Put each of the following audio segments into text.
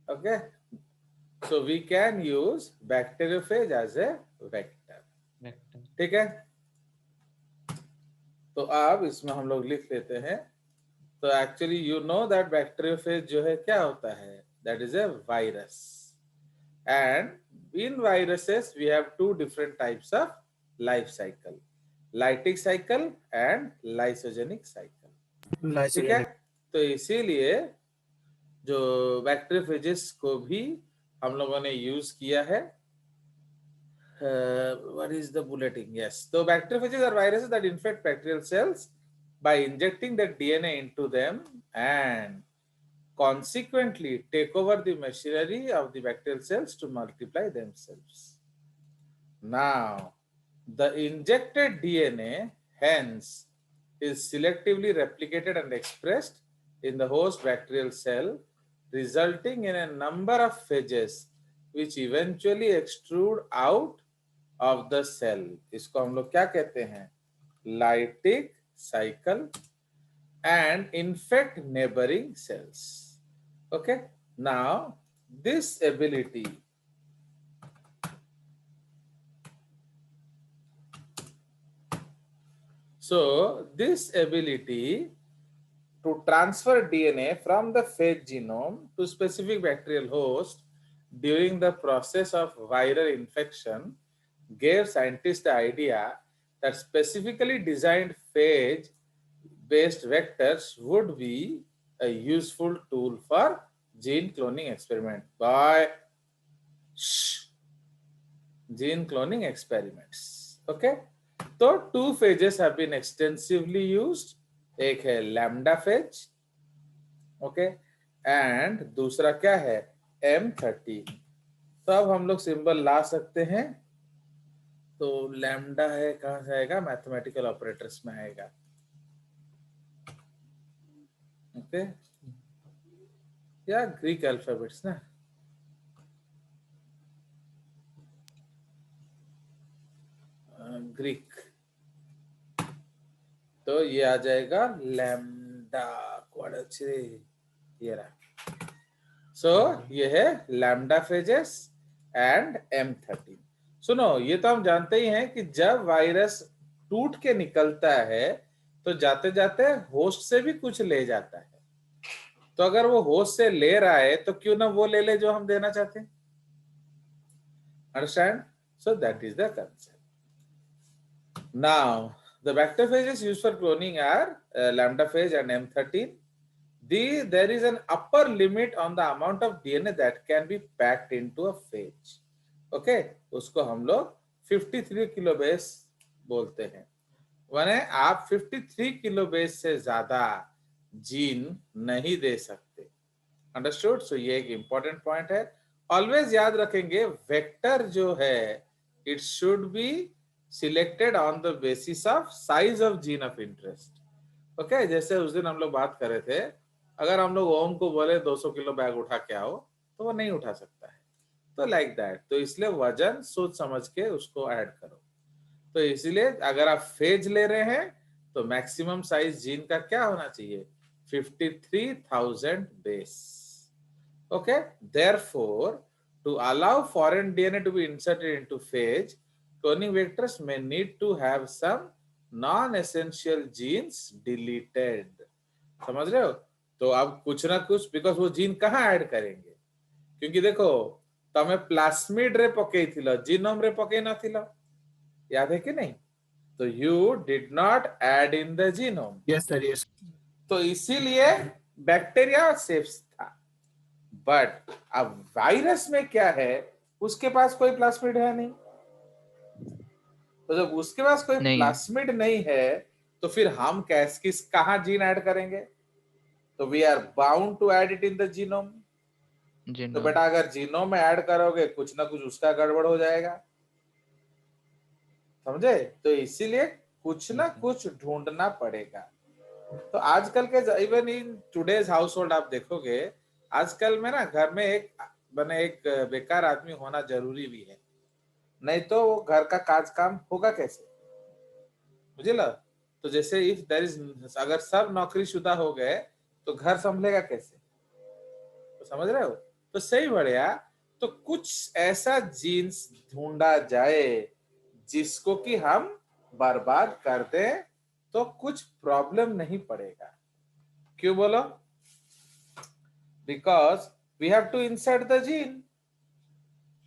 Okay, so we can use bacteriophage as a vector. Vector. ठीक है, तो अब इसमें हम लोग लिख लेते हैं। तो actually you know that bacteriophage जो है क्या होता है, that is a virus. And in viruses we have two different types of life cycle, lytic cycle and lysogenic cycle. ठीक है, तो इसीलिए जो बैक्टीरियोफेजेस को भी हम लोगों ने यूज किया है। What is the bulleting? Yes. So bacteriophages are viruses that infect bacterial cells by injecting the DNA into them and consequently take over the machinery of the bacterial cells to multiply themselves. Now, the injected DNA hence is selectively replicated and expressed in the host bacterial cell, resulting in a number of phages which eventually extrude out of the cell. इसको हम लोग क्या कहते हैं, lytic cycle, and infect neighboring cells. Okay, now this ability to transfer DNA from the phage genome to specific bacterial host during the process of viral infection gave scientists the idea that specifically designed phage based vectors would be a useful tool for gene cloning experiment by gene cloning experiments. Okay, तो two phages have been extensively used. एक है lambda phase, okay, and दूसरा क्या है, M13। तो अब हम लोग सिंबल ला सकते हैं। तो लैम्डा है, कहां से आएगा, मैथमेटिकल ऑपरेटर्स में आएगा। ओके, या ग्रीक अल्फाबेट्स ना, ग्रीक, तो ये आ जाएगा लैम्डा क्वाड्रेचर, ये रहा। सो ये है लैम्डा फेजेस एंड M13। सुनो, ये तो हम जानते ही हैं कि जब वायरस टूट के निकलता है तो जाते जाते होस्ट से भी कुछ ले जाता है। तो अगर वो होस्ट से ले रहा है तो क्यों ना वो ले ले जो हम देना चाहते हैं। Understand? So that is the concept. Now the bacteriophages used for cloning are lambda phage and M13. There is an upper limit on the amount of DNA that can be packed into a phage. Okay, उसको हम लोग 53 kilo base बोलते हैं। माने आप 53 kilo base से ज्यादा gene नहीं दे सकते। अंडरस्टूड? सो ये एक इंपॉर्टेंट पॉइंट है। ऑलवेज याद रखेंगे, वेक्टर जो है it should be selected on the basis of size of gene of interest. Okay, जैसे उस दिन हम लोग बात कर रहे थे, अगर हम लोग ओम को बोले 200 किलो बैग उठा के आओ तो वो नहीं उठा सकता है। तो लाइक दैट, तो इसलिए वजन सोच समझ के उसको ऐड करो। तो इसलिए अगर आप फेज ले रहे हैं तो मैक्सिमम साइज जीन का क्या होना चाहिए, 53,000 base. Okay, therefore, to allow foreign DNA to be inserted into phage, cloning vectors may need to have some non-essential genes deleted. समझ रहे हो? तो अब कुछ ना कुछ, बिकॉज वो जीन कहाँ ऐड करेंगे, क्योंकि देखो तमें प्लास्मिड रे पकेइथिलो, जीनोम रे पकेइ नथिलो, याद है कि नहीं? तो you did not add in the genome. Yes sir, yes. तो इसीलिए बैक्टीरिया सेफ था। बट अब वायरस में क्या है, उसके पास कोई प्लास्मिड है नहीं। तो जब उसके पास कोई नहीं है। प्लास्मिड नहीं है तो फिर हम किस कहां जीन ऐड करेंगे? तो we are bound to add it in the genome. तो जीनोम। बेटा अगर जीनोम में ऐड करोगे कुछ ना कुछ उसका गड़बड़ हो जाएगा, समझे? तो इसीलिए कुछ ना कुछ ढूंढना पड़ेगा। तो आजकल के even in today's house hold आप देखोगे, आजकल में ना घर में एक बेकार आदमी होना जरूरी भी है, नहीं तो वो घर का काज काम होगा कैसे, मुझे लगा। तो जैसे इफ देयर इज, अगर सब नौकरी शुदा हो गए तो घर संभलेगा कैसे, तो समझ रहे हो? तो सही बढ़िया, तो कुछ ऐसा जीन्स ढूंढा जाए जिसको कि हम बर्बाद कर दें तो कुछ प्रॉब्लम नहीं पड़ेगा। क्यों बोलो? Because we have to insert the gene.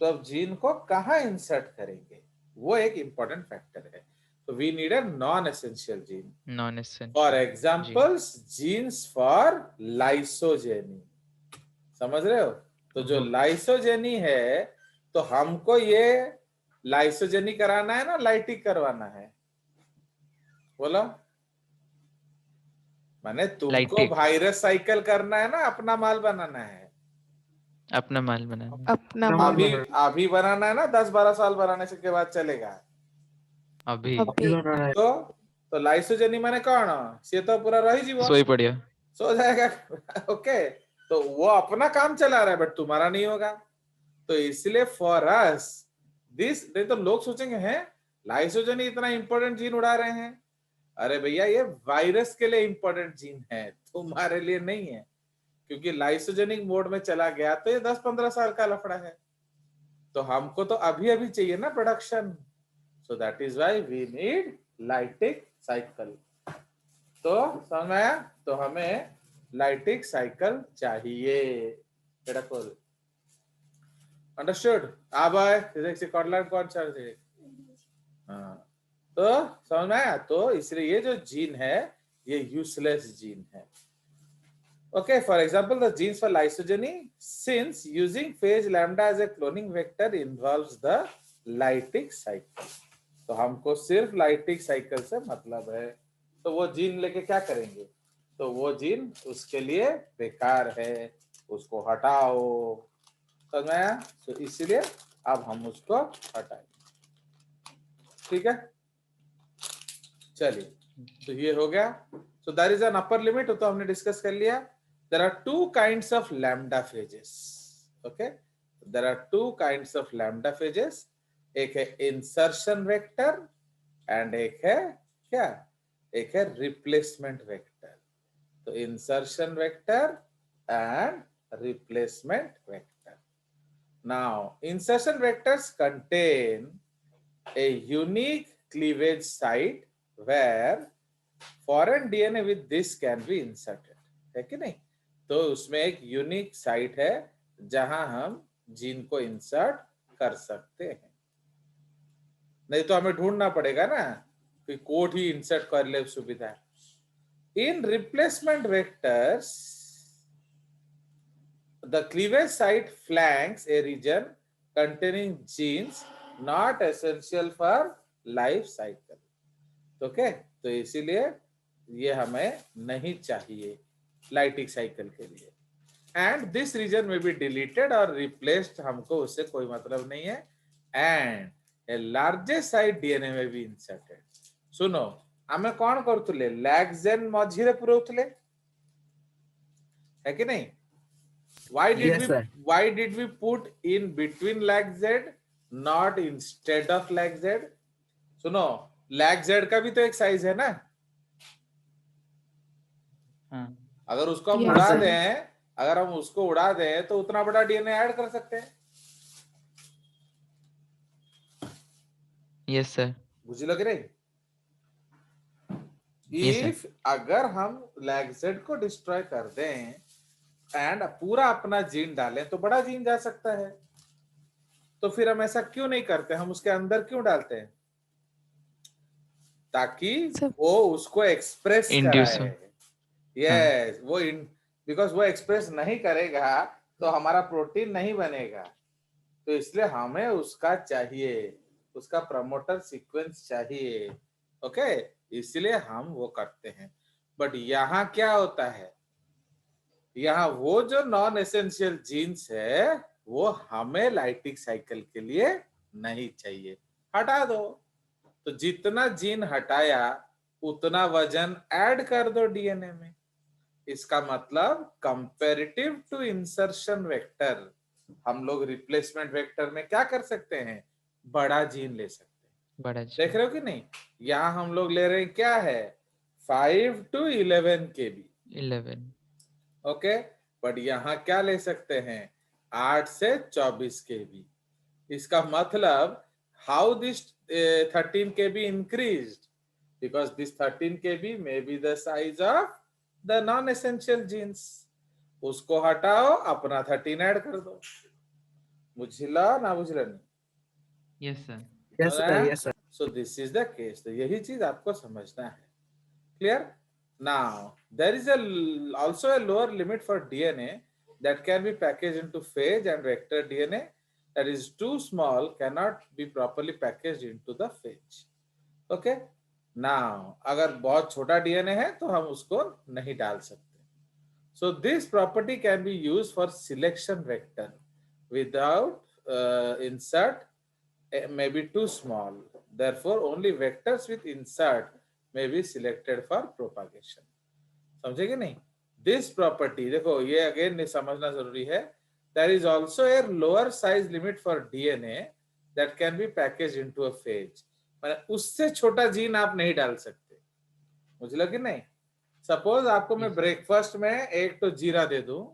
तो अब जीन को कहाँ इंसर्ट करेंगे, वो एक इंपॉर्टेंट फैक्टर है। तो we need a non essential gene. Non for essential gene. Examples, genes for lysogeny. समझ रहे हो? तो जो ओहो, लाइसोजेनी है, तो हमको ये लाइसोजेनी कराना है ना लाइटिक करवाना है? बोलो। माने तुमको लाइटिक वायरस साइकिल करना है ना, अपना माल बनाना है? अपना माल बनाना। अपना माल अभी बना अभी बनाना है ना, 10-12 साल बनाने से के बाद चलेगा? अभी अभी तो तो लाइसोजेनी माने कौन? से तो पूरा रही जीव सोई पड़िया। सो जाएगा। ओके, तो वो अपना काम चला रहा है बट तुम्हारा नहीं होगा। तो इसलिए फॉर अस दिस, नहीं तो लोग सोचेंगे हैं लाइसोजेनी इतना इंपॉर्टेंट जीन उड़ा रहे हैं। अरे भैया, ये वायरस के लिए इंपॉर्टेंट जीन है, तुम्हारे लिए नहीं है। क्योंकि लाइसोजेनिक मोड में चला गया तो ये 10-15 साल का लफड़ा है। तो हमको तो अभी अभी चाहिए ना production. So that is why we need lytic cycle. तो समझ में आया? तो हमें लाइटिक साइकिल चाहिए। अंडरस्टूड? अब कॉर्डलैंड कौन सा है? हाँ, तो समझ में आया? तो इसलिए ये जो जीन है ये यूजलेस जीन है। Okay, for example, the genes for lysogeny, since using phage lambda as a cloning vector involves the lytic cycle, तो हमको सिर्फ लाइटिक साइकिल से मतलब है। तो वो जीन लेके क्या करेंगे? तो वो जीन उसके लिए बेकार है, उसको हटाओ। समझ में आया? तो इसीलिए अब हम उसको हटाएंगे। ठीक है, चलिए, तो ये हो गया। So there is an upper limit, तो हमने डिस्कस कर लिया। There are two kinds of lambda phages. Okay, there are two kinds of lambda phages. एक है इंसर्शन वेक्टर एंड एक है क्या? एक है रिप्लेसमेंट वेक्टर। तो insertion vector and replacement vector. Now insertion vectors contain a unique cleavage site where foreign DNA with this can be inserted, है कि नहीं? तो उसमें एक यूनिक साइट है जहां हम जीन को इंसर्ट कर सकते हैं। नहीं तो हमें ढूंढना पड़ेगा ना कि कोड ही इंसर्ट कर ले सुविधा। In replacement vectors the cleavage site flanks a region containing genes not essential for life cycle. Okay, तो इसीलिए ये हमें नहीं चाहिए लाइटिक साइकिल के लिए। एंड दिस रीजन में बी डिलीटेड और रिप्लेस्ड, हमको उससे कोई मतलब नहीं है। And A largest side DNA में भी इंसर्टेड। सुनो, आमे कौन करथुले? लैग्जेन मझिरे पुरौथुले, है कि नहीं? Yes, sir. Why did we put in between lag z, not instead of lag z? सुनो, lag z का भी तो एक साइज है ना। हाँ अगर उसको हम Yes, उड़ा sir. दें, अगर हम उसको उड़ा दें तो उतना बड़ा डीएनए ऐड कर सकते हैं। Yes sir. बुझलो कि नहीं? Yes sir. इफ अगर हम lag z को डिस्ट्रॉय कर दें एंड पूरा अपना जीन डालें तो बड़ा जीन जा सकता है। तो फिर हम ऐसा क्यों नहीं करते? हम उसके अंदर क्यों डालते हैं? ताकि Sir, वो उसको एक्सप्रेस इंड्यूस कराए। हो। हाँ यस, वो बिकॉज वो एक्सप्रेस नहीं करेगा तो हमारा प्रोटीन नहीं बनेगा। तो इसलिए हमें उसका चाहिए, उसका प्रमोटर सीक्वेंस चाहिए। ओके, इसलिए हम वो करते हैं। बट यहाँ क्या होता है? यहाँ वो जो नॉन एसेंशियल जीन्स है वो हमें लाइटिक साइकिल के लिए नहीं चाहिए, हटा दो। तो जितना जीन हटाया उतना वजन ऐड कर दो डीएनए में। इसका मतलब कंपैरेटिव टू इंसर्शन वेक्टर, हम लोग रिप्लेसमेंट वेक्टर में क्या कर सकते हैं? बड़ा जीन ले सकते हैं। बड़ा देख जी। रहे हो कि नहीं? यहाँ हम लोग ले रहे हैं क्या है? 5 to 11 kb। 11। ओके, बट यहाँ क्या ले सकते हैं? 8 से 24 kb. इसका मतलब how this 13 kb increased, because this 13 kb may be the size of the non-essential genes. उसको हटाओ, अपना 13 ऐड कर दो. बुझला ना बुझला नहीं? Yes, sir. Yes, sir. Alright? Yes, sir. So this is the case. तो यही चीज आपको समझना है. Clear? Now there is also a lower limit for DNA that can be packaged into phage and vector DNA that is too small, cannot be properly packaged into the phage. Okay? Now अगर बहुत छोटा DNA है तो हम उसको नहीं डाल सकते. So this property can be used for selection vector without insert may be too small. Therefore, only vectors with insert may be selected for propagation. समझेंगे नहीं? This property, देखो ये again समझना जरूरी है. There is also a lower size limit for DNA that can be packaged into a phage. मतलब उससे छोटा जीन आप नहीं डाल सकते. मुझे लगे नहीं? सपोज आपको मैं ब्रेकफास्ट में एक तो जीरा दे दूं,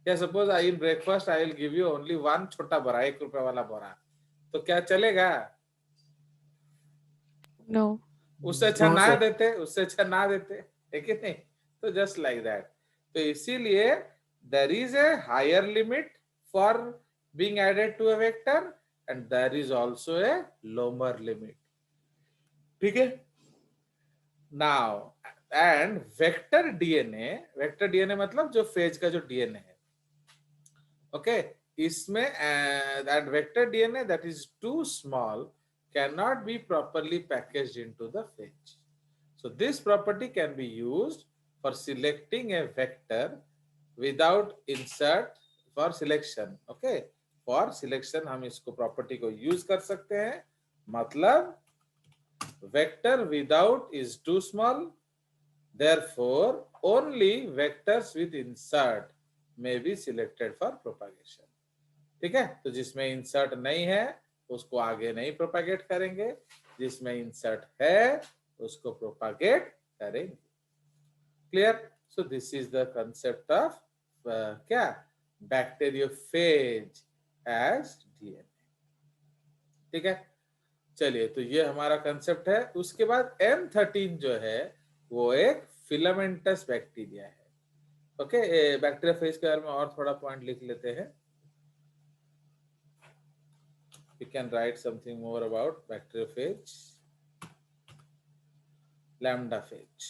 या suppose I in breakfast I will give you only one छोटा बोरा, 1 रुपए वाला बोरा, तो क्या चलेगा? No. उससे अच्छा No, ना sir. देते, उससे अच्छा ना देते, है कि नहीं? तो जस्ट लाइक दैट. तो इसीलिए there is a higher limit for being added to a vector and there is also a lower limit. ठीक है? नाउ एंड वेक्टर डीएनए मतलब जो फेज का जो डीएनए है, ओके, इसमें that vector DNA that is too small cannot be properly packaged into the phage. So this property can be used for selecting a vector without insert for selection. Okay, for selection हम इसको property को use कर सकते हैं. मतलब vector without is too small, therefore only vectors with insert may be selected for propagation. ठीक है? तो जिसमें insert नहीं है उसको आगे नहीं प्रोपागेट करेंगे, जिसमें इंसर्ट है उसको प्रोपागेट करेंगे. Clear? So this is the concept of क्या, बैक्टीरियोफेज एज डीएनए. ठीक है, चलिए, तो ये हमारा कंसेप्ट है. उसके बाद M13 जो है वो एक फिलामेंटस बैक्टीरिया है. ओके, बैक्टीरियोफेज के बारे में और थोड़ा पॉइंट लिख लेते हैं. You can write something more about bacteriophage, lambdaphage.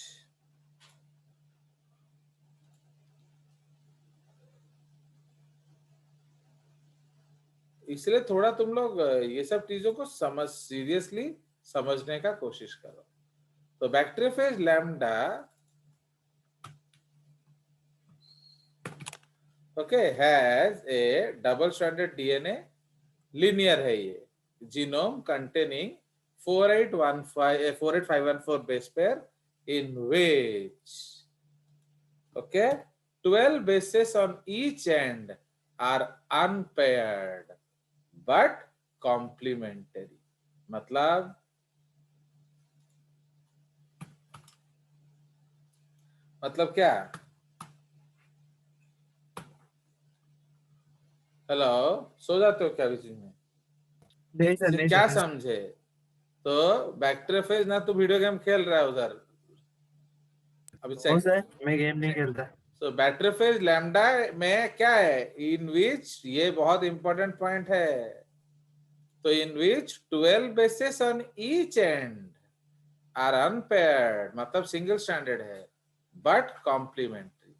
इसलिए थोड़ा तुम लोग ये सब चीजों को सीरियसली समझने का कोशिश करो. तो bacteriophage lambda, okay, has A double stranded DNA, linear है ये, genome containing 48514 base pair in which, okay, 12 bases on each end are unpaired but complementary. मतलब क्या? हेलो, सो जाते हो क्या बीच में? नहीं सर, नहीं क्या सर. समझे? तो बैक्टीरियोफेज ना, तो वीडियो गेम खेल रहा है उधर अभी No, sir. मैं गेम नहीं खेलता. तो बैक्टीरियोफेज लैम्डा में क्या है? इन विच, ये बहुत इंपॉर्टेंट पॉइंट है, तो in which 12 bases on each end are unpaired, मतलब सिंगल स्टैंडर्ड है, बट कॉम्प्लीमेंट्री.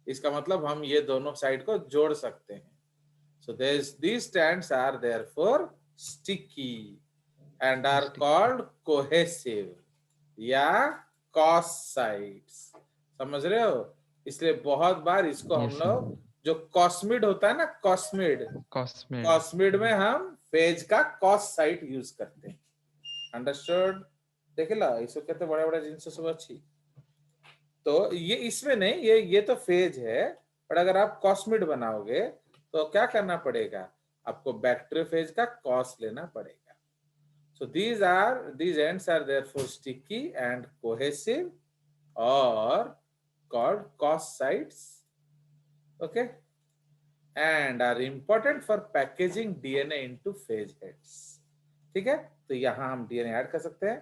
इसका मतलब हम ये दोनों साइड को जोड़ सकते हैं. So these strands are therefore sticky and are called cohesive या cos sites. समझ रहे हो? इसलिए बहुत बार इसको हम Yes, लोग, जो कॉस्मिड होता है ना, Cosmid. कॉस्मिड में हम फेज का कॉस साइट यूज करते हैं. अंडरस्टूड? देखे ला, इसको कहते बड़े बड़े जिनसे सब अच्छी. तो ये इसमें नहीं, ये तो फेज है, पर अगर आप कॉस्मिड बनाओगे तो क्या करना पड़ेगा? आपको बैक्टीरियोफेज का कॉस लेना पड़ेगा. So these ends are therefore sticky and cohesive or called cos sites. Okay, and are important for packaging DNA into phage heads. ठीक है, तो यहाँ हम DNA ऐड कर सकते हैं.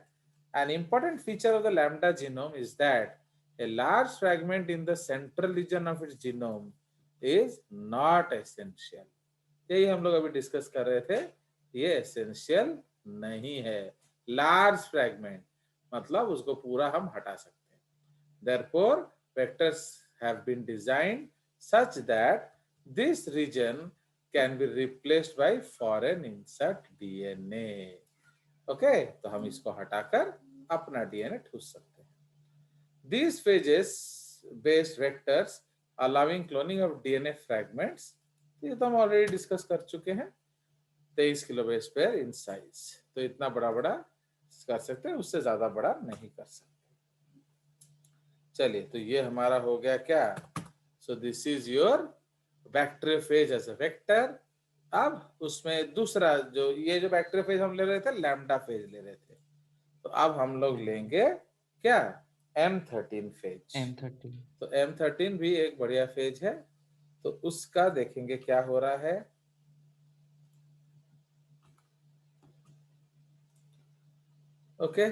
An important feature of the lambda genome is that a large fragment in the central region of its genome is not essential. यही हम लोग अभी डिस्कस कर रहे थे, ये एसेंशियल नहीं है. लार्ज फ्रैगमेंट मतलब उसको पूरा हम हटा सकते हैं. Therefore, vectors have been designed such that this region can be replaced by foreign insert DNA. Okay, तो हम इसको हटाकर अपना DNA ठूस सकते हैं. These phages based vectors allowing cloning of DNA fragments, ये तो हम ऑलरेडी डिस्कस कर चुके हैं. 23 किलोबाइट्स पेयर इन साइज, तो इतना बड़ा बड़ा कर सकते हैं, उससे ज्यादा बड़ा नहीं कर सकते. चलिए, तो ये हमारा हो गया क्या. So this is your bacteriophage as a vector. अब उसमें दूसरा जो ये जो बैक्टीरियोफेज हम ले रहे थे, लैम्डा फेज ले रहे थे, तो अब हम लोग लेंगे क्या, M13 फेज. M13. तो M13 भी एक बढ़िया फेज है, तो उसका देखेंगे क्या हो रहा है. ओके,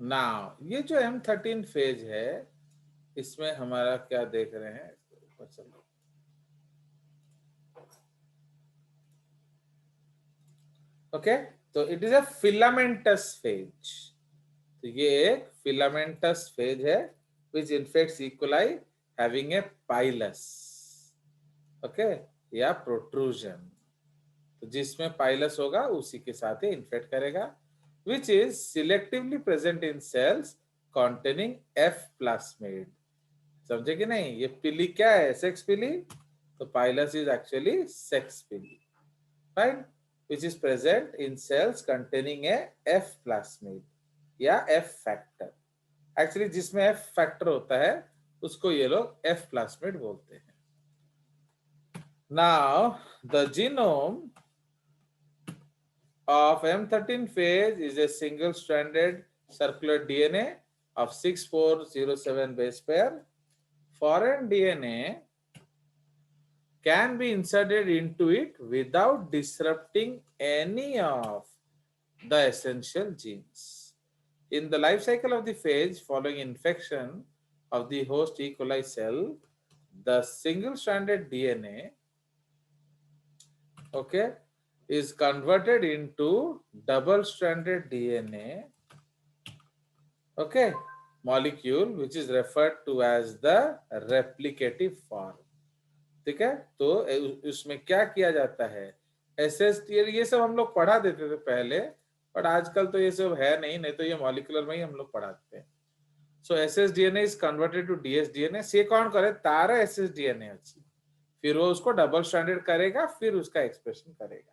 नाउ ये जो M13 फेज है, इसमें हमारा क्या देख रहे हैं. चलो, ओके, तो it is a filamentous phage. तो ये एक फिलामेंटस फेज है which infects E coli having a pilus. Okay, या प्रोट्रूजन. तो जिसमें पाइलस होगा उसी के साथ ही इन्फेक्ट करेगा, which is selectively present in cells containing F plasmid. समझे कि नहीं. ये पिली क्या है, सेक्स पिली. तो पाइलस इज एक्चुअली सेक्स पिली, right, which is present in cells containing a F plasmid या F factor. एक्चुअली जिसमें F factor होता है उसको ये लोग F plasmid बोलते हैं. Now the genome of M13 phase is a single-stranded circular DNA of 6407 base pair. Foreign DNA can be inserted into it without disrupting any of the essential genes. In the life cycle of the phage following infection of the host E. coli cell, the single-stranded DNA, okay, is converted into double-stranded DNA, okay, molecule which is referred to as the replicative form. ठीक है, तो उसमें क्या किया जाता है, SST, ये सब हम लोग पढ़ा देते थे पहले, बट आजकल तो ये सब है नहीं तो ये मॉलिक्यूलर में ही हम लोग पढ़ाते हैं. सो एसएसडीएनए इज कन्वर्टेड टू डीएसडीएनए. से कौन करे, तारा एसएसडीएनए अच्छी, फिर वो उसको डबल स्ट्रैंडेड करेगा, फिर उसका एक्सप्रेशन करेगा.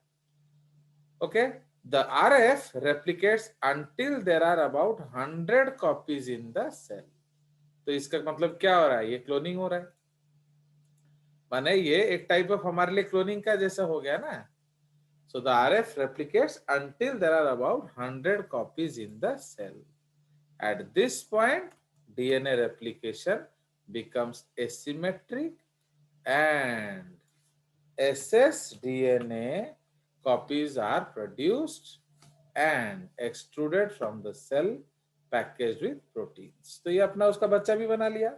Okay, the RF replicates until there are about 100 copies in the cell. तो इसका मतलब क्या हो रहा है, ये क्लोनिंग हो रहा है. माने ये एक टाइप ऑफ हमारे लिए क्लोनिंग का जैसा हो गया ना. So the RF replicates until there are about 100 copies in the cell. At this point DNA replication becomes asymmetric and ssDNA copies are produced and extruded from the cell packaged with proteins. तो ये अपना उसका बच्चा भी बना लिया.